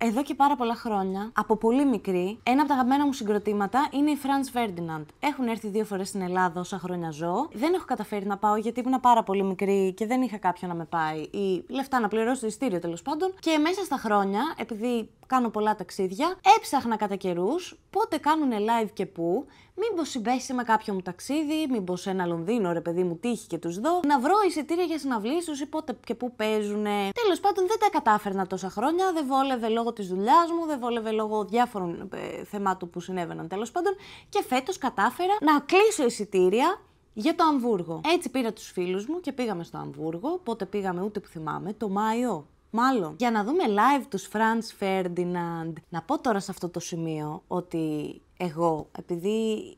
Εδώ και πάρα πολλά χρόνια, από πολύ μικρή, ένα από τα αγαπημένα μου συγκροτήματα είναι η FRANZ FERDINAND. Έχουν έρθει 2 φορές στην Ελλάδα όσα χρόνια ζω. Δεν έχω καταφέρει να πάω γιατί ήμουν πάρα πολύ μικρή και δεν είχα κάποιον να με πάει ή λεφτά να πληρώσω το ειστήριο τέλος πάντων. Και μέσα στα χρόνια, επειδή κάνω πολλά ταξίδια, έψαχνα κατά καιρούς πότε κάνουν live και πού. Μήπως συμπέσει με κάποιο μου ταξίδι, μήπως ένα Λονδίνο ρε παιδί μου τύχει και τους δω. Να βρω εισιτήρια για συναυλίες τους ή πότε και πού παίζουνε. Τέλος πάντων δεν τα κατάφερνα τόσα χρόνια, δεν βόλευε λόγω της δουλειάς μου, δεν βόλευε λόγω διάφορων θεμάτων που συνέβαιναν τέλος πάντων. Και φέτος κατάφερα να κλείσω εισιτήρια για το Αμβούργο. Έτσι πήρα τους φίλους μου και πήγαμε στο Αμβούργο, πότε πήγαμε ούτε που θυμάμαι, το Μάιο. Μάλλον, για να δούμε live τους FRANZ FERDINAND. Να πω τώρα σε αυτό το σημείο ότι εγώ, επειδή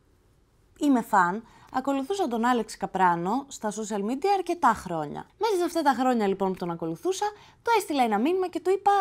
είμαι φαν, ακολουθούσα τον Άλεξ Καπράνο στα social media αρκετά χρόνια. Μέσα σε αυτά τα χρόνια λοιπόν που τον ακολουθούσα, του έστειλα ένα μήνυμα και του είπα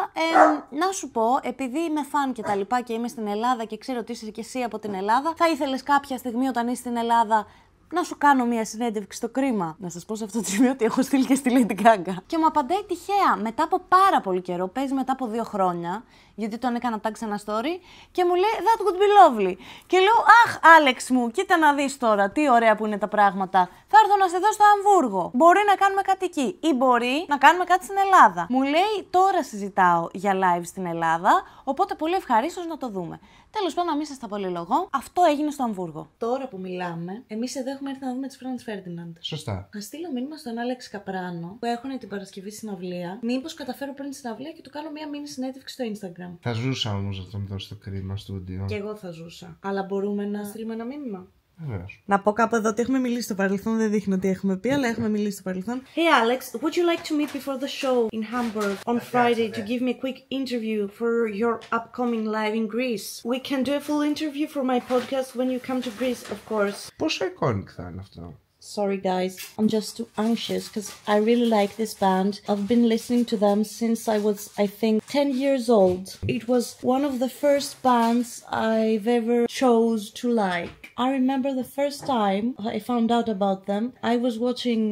να σου πω, επειδή είμαι φαν και τα λοιπά και είμαι στην Ελλάδα και ξέρω ότι είσαι και εσύ από την Ελλάδα, θα ήθελες κάποια στιγμή όταν είσαι στην Ελλάδα να σου κάνω μια συνέντευξη στο κρίμα? Να σας πω σε αυτό το σημείο ότι έχω στείλει και στη Lady Gaga. Και μου απαντάει τυχαία, μετά από πάρα πολύ καιρό, παίζει μετά από 2 χρόνια, γιατί τον έκανα tag σε ένα story, και μου λέει that would be lovely. Και λέω, αχ, Άλεξ μου, κοίτα να δεις τώρα, τι ωραία που είναι τα πράγματα. Θα έρθω να σε δω στο Αμβούργο. Μπορεί να κάνουμε κάτι εκεί, ή μπορεί να κάνουμε κάτι στην Ελλάδα. Μου λέει, τώρα συζητάω για live στην Ελλάδα, οπότε πολύ ευχαρίστως να το δούμε. Τέλος πάντων, να μην σας τα πολυλογώ, αυτό έγινε στο Αμβούργο. Τώρα που μιλάμε, εμείς εδώ έχουμε έρθει να δούμε τις FRANZ FERDINAND. Σωστά. Θα στείλω μήνυμα στον Άλεξ Καπράνο που έχουν την Παρασκευή συναυλία. Μήπως καταφέρω πριν τη συναυλία και του κάνω μια μίνι συνέντευξη στο Instagram. Θα ζούσα όμως να τον δώσει το κρίμα στούντιο. Και εγώ θα ζούσα. Αλλά μπορούμε να στείλουμε ένα μήνυμα. Βεβαίως. Να πω κάπου εδώ ότι έχουμε μιλήσει στο παρελθόν, δεν δείχνει ότι έχουμε πει, αλλά έχουμε μιλήσει στο παρελθόν. Hey Alex, would you like to meet before the show in Hamburg on Friday to give me a quick interview for your upcoming live in Greece? We can do a full interview for my podcast when you come to Greece, of course. Πόσο iconic θα είναι αυτό? Sorry guys, I'm just too anxious because I really like this band. I've been listening to them since I was, I think, 10 years old. It was one of the first bands I've ever chose to like. I remember the first time I found out about them. I was watching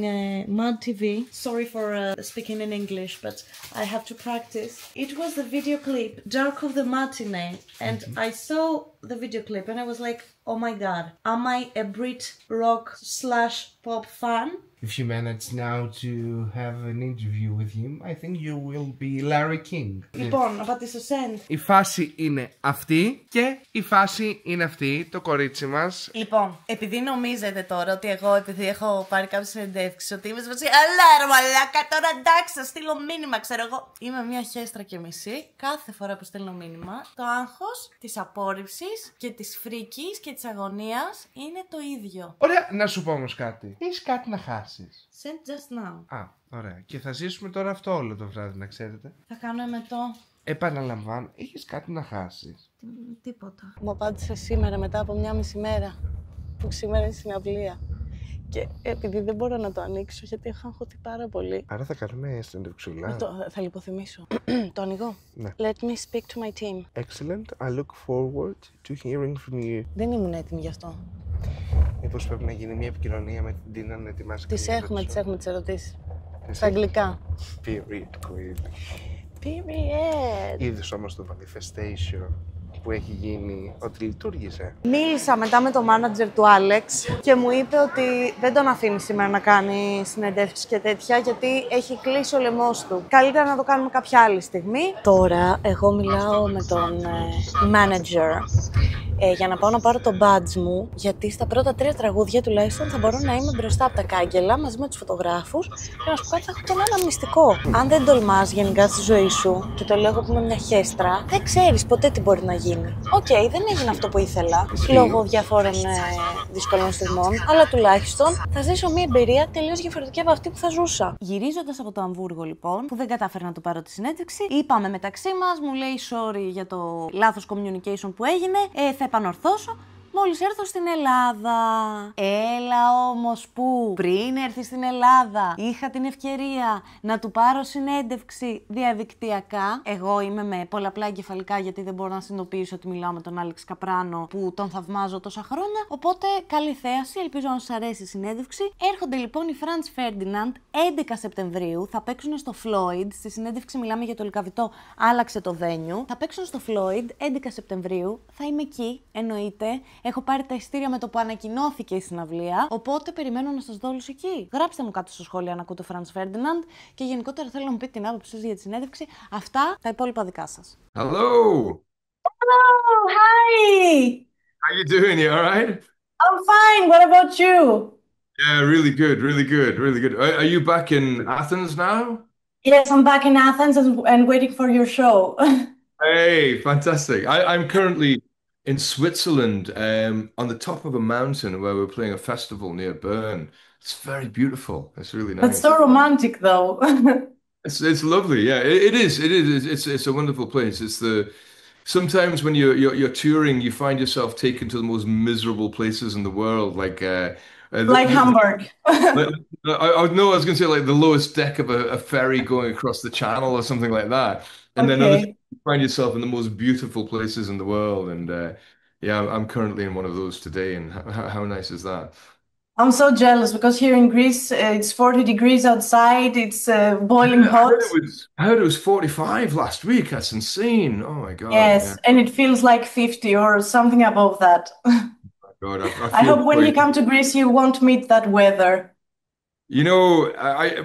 Mad TV. Sorry for speaking in English, but I have to practice. It was the video clip, Dark of the Matinee. And I saw the video clip and I was like, oh my god, am I a Brit rock / pop fan? If you manage now to have an interview with him, I think you will be Larry King. Λοιπόν, να πατήσω send. Η φάση είναι αυτή και η φάση είναι αυτή, το κορίτσι μας. Λοιπόν, επειδή νομίζετε τώρα ότι εγώ, επειδή έχω πάρει κάποιες συνεντεύξεις, ότι είμαι σε αλλά ρε μαλάκα, τώρα εντάξει, θα στείλω μήνυμα, ξέρω εγώ. Είμαι μια χέστρα και μισή. Κάθε φορά που στέλνω μήνυμα, το άγχος της απόρριψης και της φρίκης και της αγωνίας είναι το ίδιο. Ωραία, να σου πω όμως κάτι. Έχεις κάτι να χάσεις. Send just now. Α, ωραία. Και θα ζήσουμε τώρα αυτό όλο το βράδυ, να ξέρετε. Θα κάνω εμετό. Επαναλαμβάνω, έχεις κάτι να χάσεις. Τίποτα. Μου απάντησε σήμερα μετά από 1,5 μέρα που σήμερα είναι συναυλία. Και επειδή δεν μπορώ να το ανοίξω γιατί έχω αγχωθεί πάρα πολύ. Άρα θα κάνουμε συνεντευξούλα. Θα λιποθυμίσω. Το ανοιγώ. Ναι. Let me speak to my team. Excellent. I look forward to hearing from you. Δεν ήμουν έτοιμη γι' αυτό. Μήπως πρέπει να γίνει μια επικοινωνία με την Τίνα να ετοιμάσει Τις έχουμε τις ερωτήσεις. Στα αγγλικά. Period, queen. Period. Είδες όμως το manifestation που έχει γίνει ότι λειτουργήσε? Μίλησα μετά με το manager του Άλεξ και μου είπε ότι δεν τον αφήνει σήμερα να κάνει συνεντεύξεις και τέτοια γιατί έχει κλείσει ο λαιμός του. Καλύτερα να το κάνουμε κάποια άλλη στιγμή. Τώρα εγώ μιλάω με τον manager για να πάω να πάρω το badge μου, γιατί στα πρώτα 3 τραγούδια τουλάχιστον θα μπορώ να είμαι μπροστά από τα κάγκελα μαζί με τους φωτογράφους και να σου πω κάτι, θα έχω τον ένα μυστικό. Αν δεν τολμάς γενικά στη ζωή σου, και το λέω εγώ που είμαι μια χέστρα, δεν ξέρεις ποτέ τι μπορεί να γίνει. Οκ, δεν έγινε αυτό που ήθελα, λόγω διαφόρων δύσκολων στιγμών, αλλά τουλάχιστον θα ζήσω μια εμπειρία τελείως διαφορετική από αυτή που θα ζούσα. Γυρίζοντας από το Αμβούργο λοιπόν, που δεν κατάφερα να του πάρω τη συνέντευξη, είπαμε μεταξύ μας, μου λέει sorry για το λάθος communication που έγινε, θα επανορθώσω. Μου μόλις έρθω στην Ελλάδα. Έλα όμως που πριν έρθει στην Ελλάδα είχα την ευκαιρία να του πάρω συνέντευξη διαδικτυακά. Εγώ είμαι με πολλαπλά εγκεφαλικά γιατί δεν μπορώ να συνειδητοποιήσω ότι μιλάω με τον Άλεξ Καπράνο που τον θαυμάζω τόσα χρόνια. Οπότε καλή θέαση, ελπίζω να σας αρέσει η συνέντευξη. Έρχονται λοιπόν οι FRANZ FERDINAND 11 Σεπτεμβρίου, θα παίξουν στο FLOYD. Στη συνέντευξη μιλάμε για το λικαβιτό, άλλαξε το venue. Θα παίξουν στο FLOYD 11 Σεπτεμβρίου, θα είμαι εκεί, εννοείται. Έχω πάρει τα ειστήρια με το που ανακοινώθηκε η συναυλία, οπότε περιμένω να σας δω όλους εκεί. Γράψτε μου κάτω στα σχόλια αν ακούτε FRANZ FERDINAND και γενικότερα θέλω να μου πείτε την άποψή σας για τη συνέντευξη. Αυτά, τα υπόλοιπα δικά σας. Hello. Hello, hi. How you doing? You all right? I'm fine. What about you? Yeah, really good, really good, really good. Are you back in Athens now? Yes, I'm back in Athens and waiting for your show. Hey, fantastic. I'm currently in Switzerland, on the top of a mountain where we're playing a festival near Bern. It's very beautiful. It's really That's nice. so romantic, though. It's lovely. Yeah, it is. It is. It's a wonderful place. It's the sometimes when you're touring, you find yourself taken to the most miserable places in the world, like Like Hamburg. like, no, I was going to say like the lowest deck of a ferry going across the channel or something like that. And then other Okay. times you find yourself in the most beautiful places in the world. And yeah, I'm currently in one of those today. And how nice is that? I'm so jealous because here in Greece, it's 40 degrees outside, it's boiling Yeah, hot. I heard it was 45 last week. That's insane. Oh my God. Yes, Yeah. and it feels like 50 or something above that. God, I I feel hope when you come to Greece, you won't meet that weather. You know,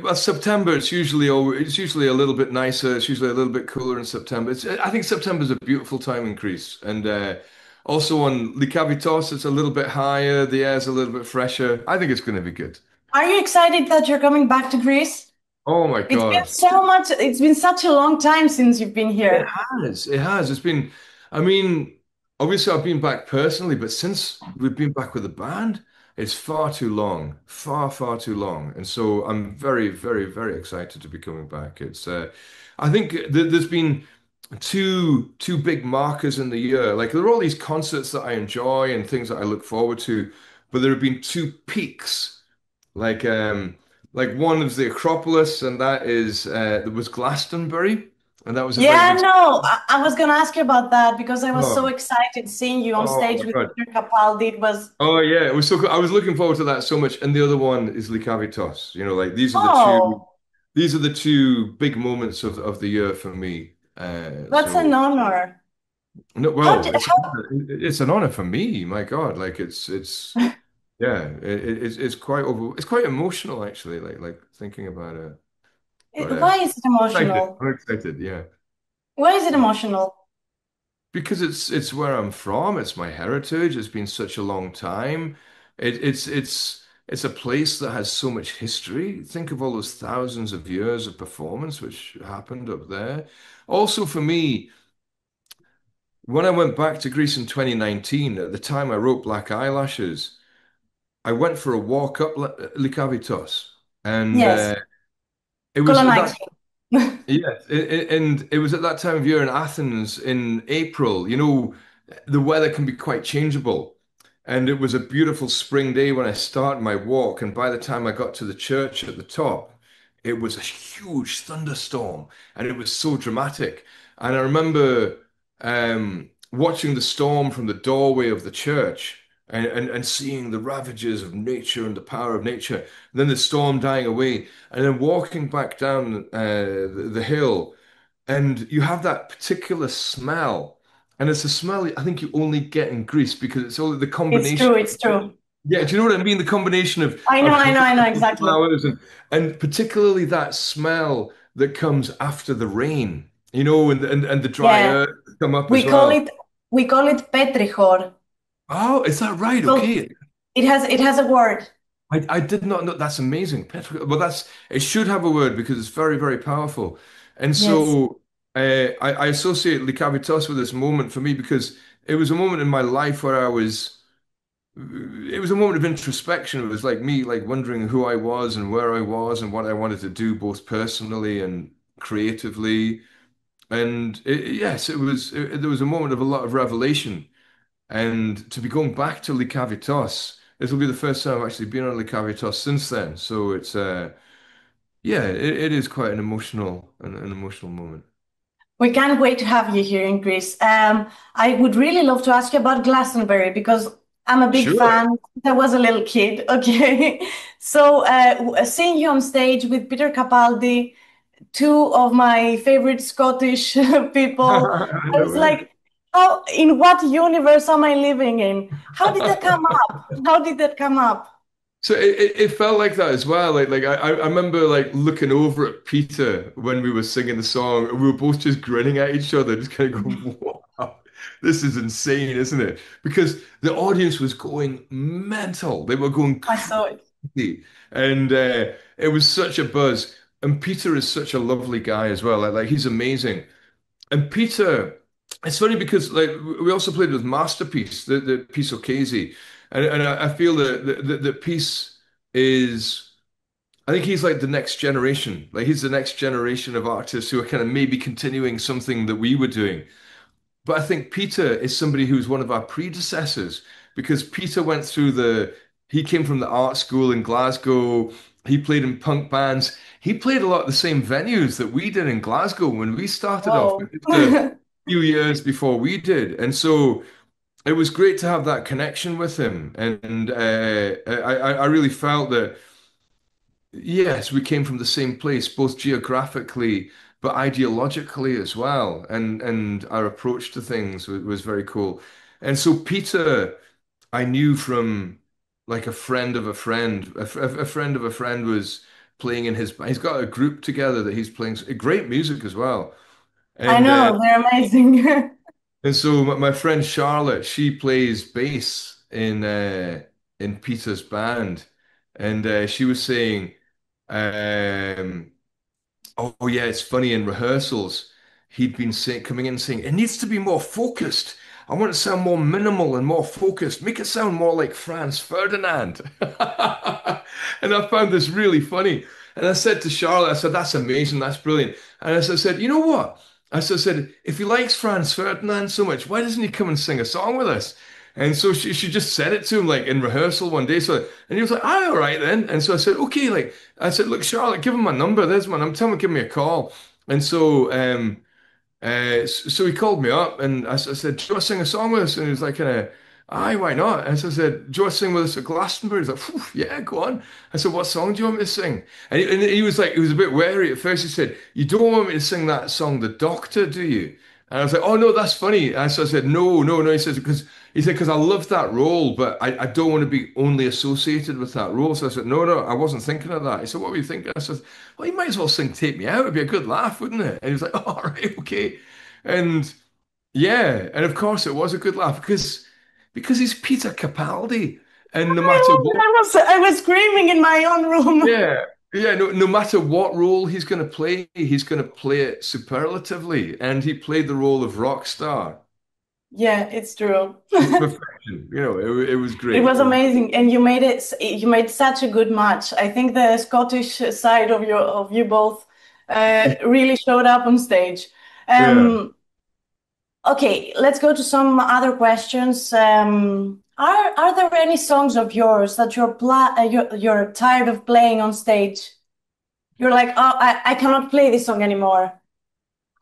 well, September it's usually a little bit nicer. It's usually a little bit cooler in September. I think September is a beautiful time in Greece, and also on Likavitos it's a little bit higher. The air's a little bit fresher. I think it's going to be good. Are you excited that you're coming back to Greece? Oh my It's been God, so much, it's been such a long time since you've been it here. has. It has. It's been. I mean, obviously I've been back personally, but since we've been back with the band, it's far too long, far too long, and so I'm very excited to be coming back. It's. I think there's been two big markers in the year. Like there are all these concerts that I enjoy and things that I look forward to, but there have been two peaks. Like one is the Acropolis, and that is there was Glastonbury, and that was a very Yeah, big. no, I was gonna ask you about that because I was so Oh, excited seeing you on oh stage my with God. Peter Capaldi. It was, Oh yeah, it was so cool. I was looking forward to that so much. And the other one is Likavitos. You know, like oh, these are the two big moments of the year for me. that's an honor. No, How well, did, how, it's an honor for me. My God, like it's yeah, it's quite it's quite emotional actually. Like thinking about it. But why is it excited. emotional? I'm excited. Yeah, Why is it emotional? because it's where I'm from. It's my heritage. It's been such a long time. It's a place that has so much history. Think of all those thousands of years of performance which happened up there. Also for me, when I went back to Greece in 2019, at the time I wrote Black Eyelashes, I went for a walk up Likavitos, and Yes, it was at that colonizing. yes, and it was at that time of year in Athens in April. You know, the weather can be quite changeable, and it was a beautiful spring day when I started my walk, and by the time I got to the church at the top, it was a huge thunderstorm, and it was so dramatic. And I remember watching the storm from the doorway of the church and seeing the ravages of nature and the power of nature. And then the storm dying away, and then walking back down the hill, and you have that particular smell. And it's a smell I think you only get in Greece because it's all the It's combination. true, it's true. Yeah, do you know what I mean? The combination I know, of I know, I know beautiful exactly. flowers and particularly that smell that comes after the rain, you know, and the dry Yeah, earth come up as we call well. it we call it petrichor. Oh, is that right? So Okay. it has a word. I did not know. That's amazing. Well, it should have a word because it's very powerful. And Yes. so I associate Likavitos with this moment for me because it was a moment in my life where it was a moment of introspection. It was like me, like wondering who I was and where I was and what I wanted to do, both personally and creatively. And yes, there was a moment of a lot of revelation. And to be going back to Lykavitos, this will be the first time I've actually been on Lykavitos since then. So it's yeah, it is quite an emotional moment. We can't wait to have you here in Greece. I would really love to ask you about Glastonbury because I'm a big Sure. fan since I was a little kid. Okay, so seeing you on stage with Peter Capaldi, two of my favorite Scottish people, I No was way. like, how, in what universe am I living in? How did that come up? How did that come up? So it felt like that as well. I remember like looking over at Peter when we were singing the song, and we were both just grinning at each other, just kind of going, "Wow, this is insane, isn't it?" Because the audience was going mental. They were going I saw it. crazy, and it was such a buzz. And Peter is such a lovely guy as well. He's amazing. And Peter, it's funny because like we also played with Masterpiece, the piece Ocasey, and I feel that piece is. I think he's like the next generation. Like he's the next generation of artists who are kind of maybe continuing something that we were doing. But I think Peter is somebody who's one of our predecessors because Peter went through he came from the art school in Glasgow. He played in punk bands. He played a lot of the same venues that we did in Glasgow when we started off, Whoa. just a few years before we did. And so it was great to have that connection with him. And I really felt that. Yes, we came from the same place, both geographically but ideologically as well. And our approach to things was very cool. And so Peter, I knew from like a friend of a friend. A friend of a friend was playing in his. He's got a group together that he's playing great music as well. I And know, they're amazing. and so my friend Charlotte, she plays bass in Peter's band, and she was saying. Um, oh yeah, it's funny in rehearsals. He'd been coming in saying, it needs to be more focused. I want it to sound more minimal and more focused. Make it sound more like Franz Ferdinand. And I found this really funny. And I said to Charlotte, I said, that's amazing, that's brilliant. And I said, you know what? I said, if he likes Franz Ferdinand so much, why doesn't he come and sing a song with us? And so she just said it to him like in rehearsal one day. So and he was like, ah, all right then. And so I said, okay, like I said, look, Charlotte, give him my number. There's my number. Tell him to give me a call. And so so he called me up and I said, do you want to sing a song with us? And he was like, aye, why not? And so I said, do you want to sing with us at Glastonbury? He's like, "Phew, yeah, go on. I said, what song do you want me to sing? And he was like, he was a bit wary at first. He said, you don't want me to sing that song, The Doctor, do you? And I was like, oh no, that's funny. And so I said, no, no, no. He said, because I love that role, but I don't want to be only associated with that role. So I said, no, no, I wasn't thinking of that. He said, what were you thinking? I said, well, you might as well sing Take Me Out. It'd be a good laugh, wouldn't it? And he was like, oh, all right, okay. And yeah, and of course it was a good laugh because he's Peter Capaldi. And no matter what, I was screaming in my own room. yeah, yeah, no matter what role he's going to play it superlatively. And he played the role of rock star Yeah, it's true. with perfection. It was It great. was amazing, and you made such a good match. I think the Scottish side of you both really showed up on stage. Yeah. Okay, let's go to some other questions. Are there any songs of yours that you're tired of playing on stage? You're like, oh, I cannot play this song anymore.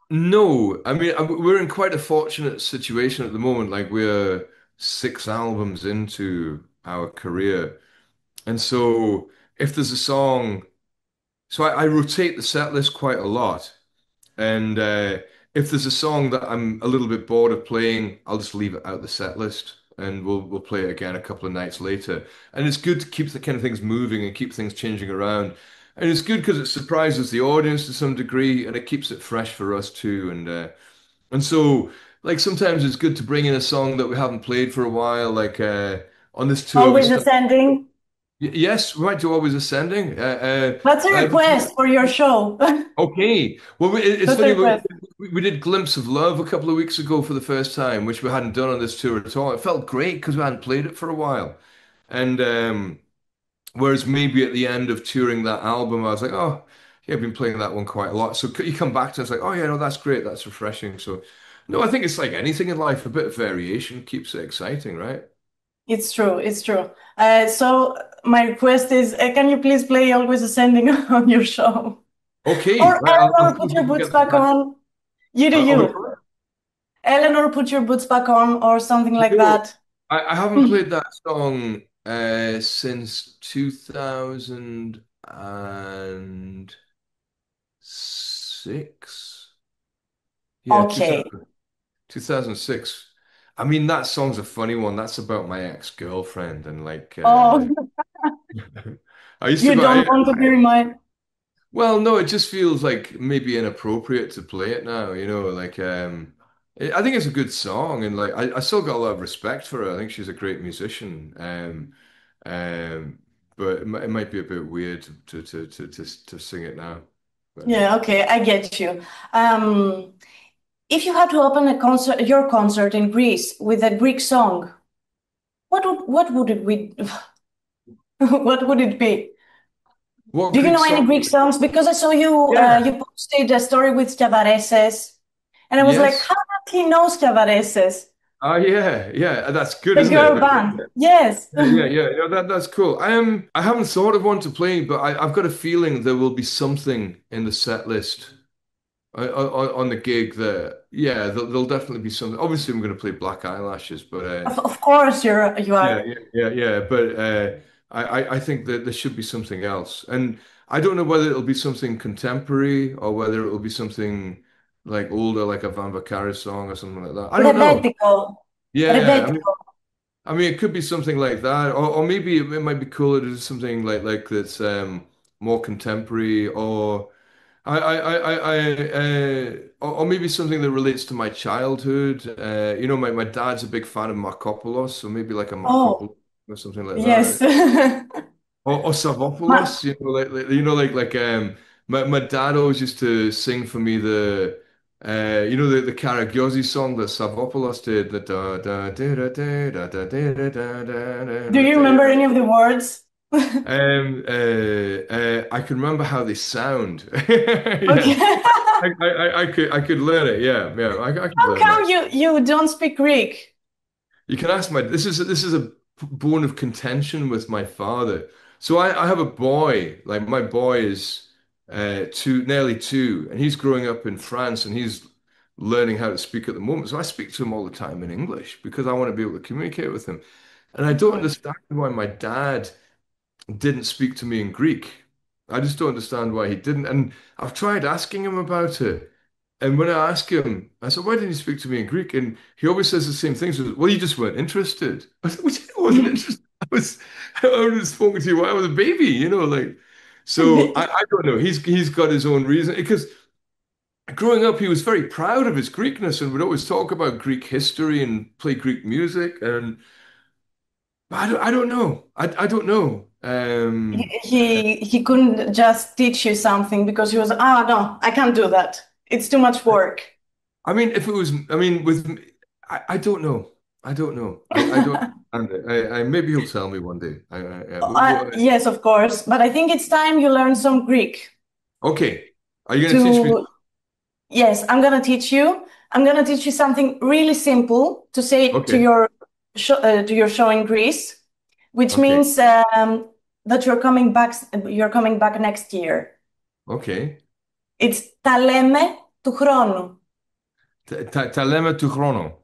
No, I mean, we're in quite a fortunate situation at the moment. Like we're 6 albums into our career. And so if there's a song, so I rotate the set list quite a lot. And if there's a song that I'm a little bit bored of playing, I'll just leave it out the set list and we'll play it again a couple of nights later. And it's good to keep the kind of things moving and keep things changing around. And it's good because it surprises the audience to some degree and it keeps it fresh for us too. And so like sometimes it's good to bring in a song that we haven't played for a while. Like on this tour we Always start. ascending. Yes, we might do Always Ascending. That's a request for your show. Okay. Well, it's That's a funny. request. We did Glimpse of Love a couple of weeks ago for the first time, which we hadn't done on this tour at all. It felt great because we hadn't played it for a while. And whereas maybe at the end of touring that album, I was like, oh, yeah, I've been playing that one quite a lot. So you come back to it, it's like, oh, yeah, no, that's great. That's refreshing. So, No, I think it's like anything in life, a bit of variation keeps it exciting, right? It's true, it's true. So my request is, can you please play Always Ascending on your show? Okay, Or right, Eleanor, I'll see put if we your can boots get that back back. on. You do Oh, you. wait, Eleanor, put your boots back on, or something you like know, that. I haven't played that song since 2006. Yeah, Okay. 2006. I mean, that song's a funny one. That's about my ex-girlfriend and like Oh, I used to you go. don't want to be reminded. Well, no, it just feels like maybe inappropriate to play it now, like I think it's a good song and like I still got a lot of respect for her. I think she's a great musician. Um but it might be a bit weird to sing it now. But Yeah, okay, I get you. Um, if you had to open a concert, your concert in Greece with a Greek song, what would it be? What would it be? what Do you Greek know song? any Greek songs? Because I saw you Yeah. you posted a story with Skiavareses, and I was like, Yes. how does he know Skiavareses? Oh yeah, yeah, that's good, The isn't it? girl band. Yes. Yeah, that's cool. I haven't thought of one to play, but I've got a feeling there will be something in the set list on the gig that, yeah, there'll definitely be something. Obviously, I'm going to play Black Eyelashes, but Of course you yeah, are. yeah. But I think that there should be something else, and I don't know whether it'll be something contemporary or whether it'll be something like older, like a Van Vakaris song or something like that. I don't know. Rebetiko. Yeah, Rebetiko. I mean, it could be something like that, or maybe it might be cooler to do something like that's more contemporary, or or maybe something that relates to my childhood. My dad's a big fan of Markopoulos, so maybe like a Oh, Markopoulos or something like yes. that, or Ma- Savopoulos. My dad always used to sing for me the Karagiozzi song that Savopoulos did, the da da da da da da da da Do da you da remember da. any of the words? I can remember how they sound. Okay. Yeah, I could learn it. Yeah, I could How learn that. come you don't speak Greek? You can ask my. This is a bone of contention with my father. So I have a boy. Like my boy is nearly two, and he's growing up in France, and he's learning how to speak at the moment. So I speak to him all the time in English because I want to be able to communicate with him. And I don't Mhm. understand why my dad didn't speak to me in Greek. I just don't understand why he didn't. And I've tried asking him about it. And when I ask him, I said, why didn't you speak to me in Greek? And he always says the same things. Well, you just weren't interested. I said, "What do you mean I wasn't interested. I was spoken to you when I was a baby. So I don't know. He's got his own reason because growing up, he was very proud of his Greekness and would always talk about Greek history and play Greek music. And I don't know. I don't know. He couldn't just teach you something because he was, oh no, I can't do that. It's too much work. I mean, if it was, I mean, with me, I don't know. I don't know. I don't understand it. Maybe he'll tell me one day. Yes, of course, but I think it's time you learn some Greek Okay. Are you going to teach me? to, yes, I'm gonna teach you something really simple to say to Okay. your show in Greece, which Okay. means that you're coming back next year. Okay. It's τα λέμε του χρόνου. Τα λέμε του χρόνου.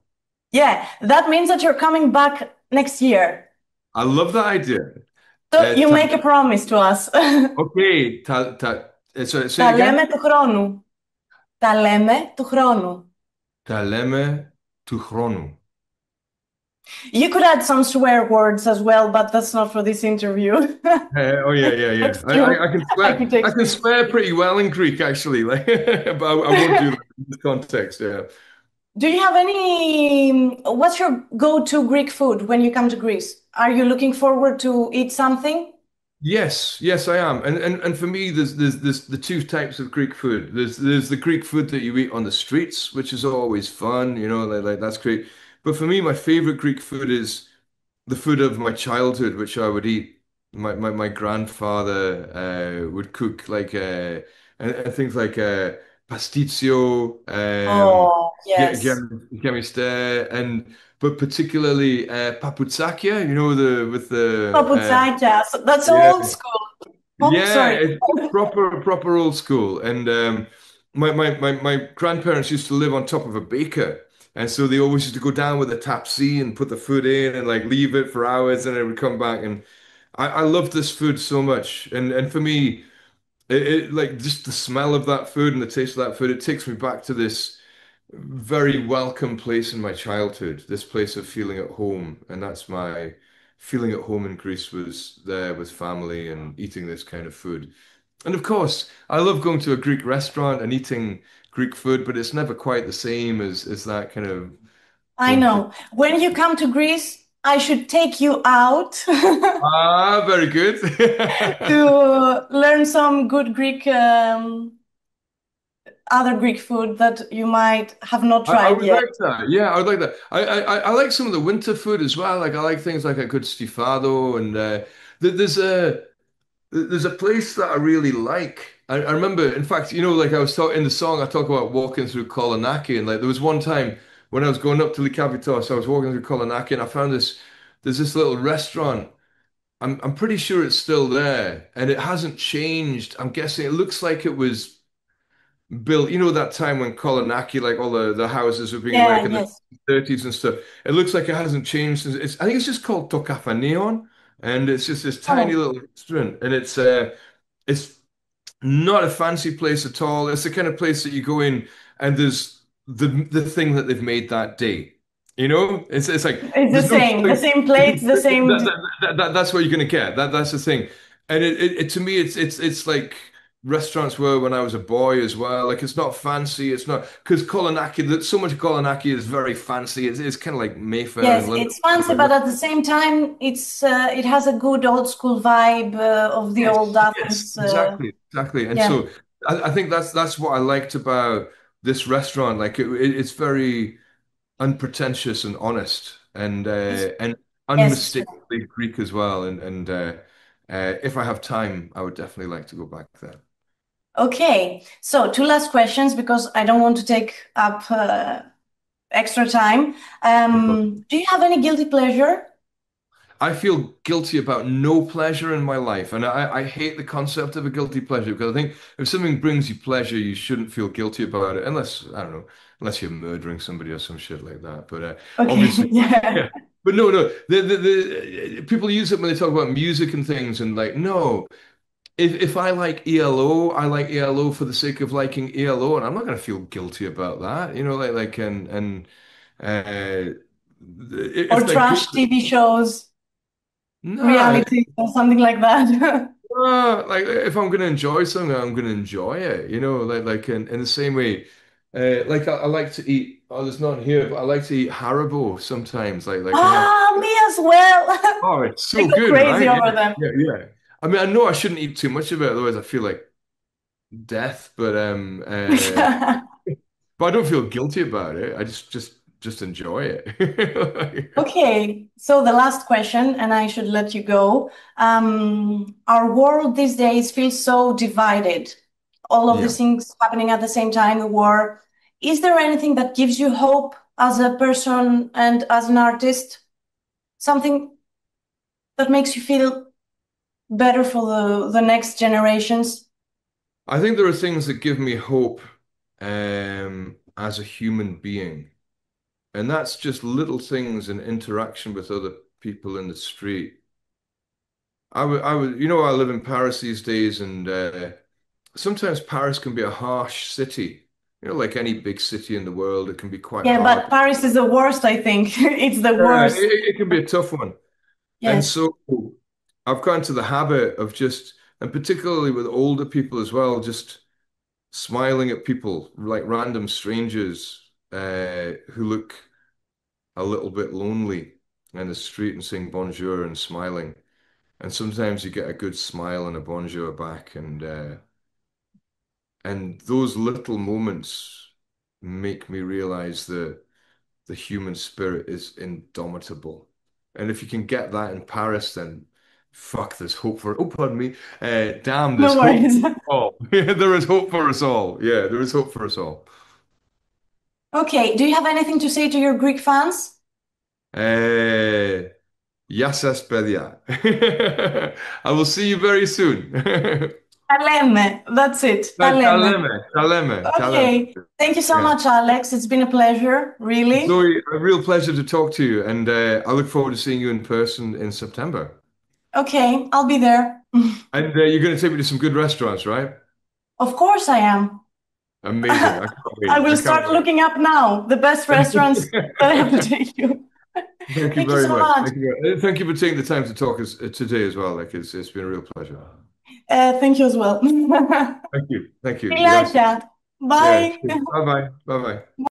Yeah, that means that you're coming back next year. I love that idea. So you Ta, make a promise to us. okay. Say it Τα again. λέμε του χρόνου. Τα λέμε του χρόνου. Τα λέμε του χρόνου. You could add some swear words as well, but that's not for this interview. Oh yeah. Text I, you. I, I can I swear. could I text can you. swear pretty well in Greek, actually. Like, but I won't do that in this context. Yeah. Do you have what's your go-to Greek food when you come to Greece? Are you looking forward to eat something? Yes, I am. And for me, there's the two types of Greek food. There's the Greek food that you eat on the streets, which is always fun, like that's great. But for me, my favorite Greek food is the food of my childhood, which I would eat. My grandfather would cook like and things like pasticcio, Oh, yes. gemiste, and but particularly paputsakya, you know, the with the Paputsaitas. That's yeah. old school. Oh, Yeah, sorry. it's proper old school. And my grandparents used to live on top of a baker. And so they always used to go down with a tap C and put the food in and like leave it for hours and it would come back. And I love this food so much. And for me, it like just the smell of that food and the taste of that food, it takes me back to this very welcome place in my childhood, this place of feeling at home. And that's my feeling at home in Greece was there with family and eating this kind of food. And of course, I love going to a Greek restaurant and eating Greek food, but it's never quite the same as that kind of I home food. know. When you come to Greece, I should take you out Ah, very good. to learn some good Greek, other Greek food that you might have not I tried would yet. like that. Yeah, I would like that. I like some of the winter food as well. Like I like things like a good stifado and there's a place that I really like. I remember, in fact, you know, like I was talking in the song, I talk about walking through Kolonaki, and like there was one time when I was going up to Likavitos, I was walking through Kolonaki, and I found there's this little restaurant. I'm pretty sure it's still there, and it hasn't changed. I'm guessing it looks like it was built, you know, that time when Kolonaki, like all the houses were being Yeah, erected in yes. the 30s and stuff. It looks like it hasn't changed since I think it's just called Tokafanion, and it's just this tiny Oh, little restaurant, and it's not a fancy place at all. It's the kind of place that you go in and there's the thing that they've made that day. You know, it's like it's there's no the choice. same plates, the same. That's what you're gonna get. That's the thing. And it to me it's like restaurants were when I was a boy as well. Like it's not fancy. It's not because Kolonaki. That so much Kolonaki is very fancy. It's kind of like Mayfair Yes, in London. it's fancy, but at the same time, it has a good old school vibe of the old Yes, Athens. exactly. And Yeah, so I think that's what I liked about this restaurant. Like it's very unpretentious and honest, it's, and yes, it's true. unmistakably Greek as well. And if I have time, I would definitely like to go back there. Okay, so two last questions because I don't want to take up extra time. No problem. Do you have any guilty pleasure? I feel guilty about no pleasure in my life, and I hate the concept of a guilty pleasure because I think if something brings you pleasure, you shouldn't feel guilty about it, unless I don't know, unless you're murdering somebody or some shit like that. But Okay, obviously, yeah. yeah. But no. The people use it when they talk about music and things, and like, no, if I like ELO, I like ELO for the sake of liking ELO, and I'm not going to feel guilty about that, you know, and Or if they're good, trash TV shows, no. reality, or something like that. Like if I'm gonna enjoy something, I'm gonna enjoy it. You know, like in the same way, like I like to eat. Oh, there's none here, but I like to eat Haribo sometimes. Like I have. Ah, me as well. Oh, it's I so go good, crazy right? over them. Yeah. I mean, I know I shouldn't eat too much of it, otherwise I feel like death. But I don't feel guilty about it. I just enjoy it. Okay, so the last question, and I should let you go. Our world these days feels so divided. All of these Yeah. things happening at the same time, the war. Is there anything that gives you hope as a person and as an artist? Something that makes you feel better for the next generations? I think there are things that give me hope, as a human being. And that's just little things in interaction with other people in the street. you know, I live in Paris these days, and sometimes Paris can be a harsh city. You know, like any big city in the world, it can be quite Yeah, hard. but Paris is the worst, I think. It's the worst. It can be a tough one. And Yes. so I've gotten to the habit of just, and particularly with older people as well, just smiling at people like random strangers who look a little bit lonely in the street and saying bonjour and smiling. And sometimes you get a good smile and a bonjour back, and those little moments make me realize that the human spirit is indomitable. And if you can get that in Paris, then fuck, there's hope for, oh, pardon me, damn, No there's hope worries. for us all. There is hope for us all. Yeah, there is hope for us all. Okay, do you have anything to say to your Greek fans? Γεια σας, παιδιά. I will see you very soon. Τα λέμε. That's it. Τα Τα λέμε. λέμε, τα λέμε, τα λέμε. Okay. Thank you so Yeah. much, Alex. It's been a pleasure, really. Zoe, a real pleasure to talk to you, and I look forward to seeing you in person in September. Okay, I'll be there. And you're going to take me to some good restaurants, right? Of course I am. Amazing. I can't wait. I will can't start wait. looking up now the best restaurants that I have to take you. Thank you Thank you very so much. much. Thank you for taking the time to talk today as well. Like it's been a real pleasure. Thank you as well. Thank you. Thank you. Yes. Φιλάκια. Yeah. Bye. Bye bye. Bye bye.